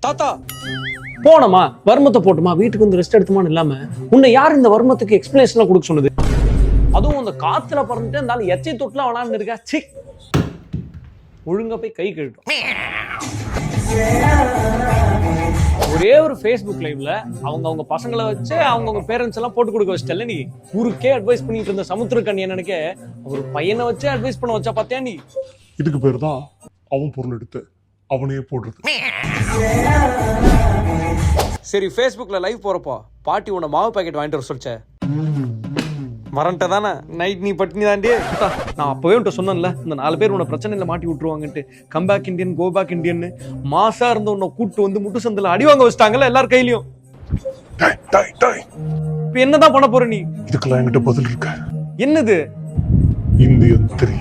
தாத்தா போனோமா வர்மத்தை போட்டுமா வீட்டுக்கு வந்து ரெஸ்ட் எடுத்துமான்னு இல்லாம உன்னை யார் இந்த வர்மத்துக்கு எக்ஸ்பிளேஷன் கொடுக்க சொன்னது? அதுவும் அந்த காத்துல பறந்துட்டு இருந்தாலும் எச்சை தொட்டுலாம் விளாண்டு இருக்கா. சி, ஒழுங்கா போய் கை கழுட்டும். ஒரே ஒரு ஃபேஸ்புக் லைவ்ல அவங்க பசங்களை வச்சு அவங்க பேரண்ட்ஸ் எல்லாம் போட்டு கொடுக்க வச்சிட்டல நீ. ஊருக்கே அட்வைஸ் பண்ணிட்டு இருந்த சமுத்திரக்கண்ணி என்னக்க ஒரு பையனை வச்சு அட்வைஸ் பண்ண வச்சா பாத்தியா நீ? இதுக்கு பேர் தான் அவன் பொருள் எடுத்து அவனையே போடுறது. சரி, ஃபேஸ்புக்ல லைவ் போறப்போ பாட்டி உன்னை மாவு பாக்கெட் வாங்கிட்டு வர சொல்லிச்ச, மறந்துட்ட தானே? நைட் நீ பட்டினி தாண்டி. நான் அப்பவே உன்ட்ட சொன்னேன்ல, இந்த 4 பேர் உன்னை பிரச்சனையில மாட்டி விட்டுருவாங்கன்ட்டு. Come back Indian go back Indian மாசா இருந்த உன்னை கூட்டு வந்து முட்டு சந்தில அடி வாங்க வச்சிட்டாங்கல்ல எல்லார் கையிலயும். இப்ப என்னதான் பண்ண போற நீ? இதுக்கெல்லாம் என்கிட்ட பதில் இருக்கு. என்னது? இந்தியன் 3.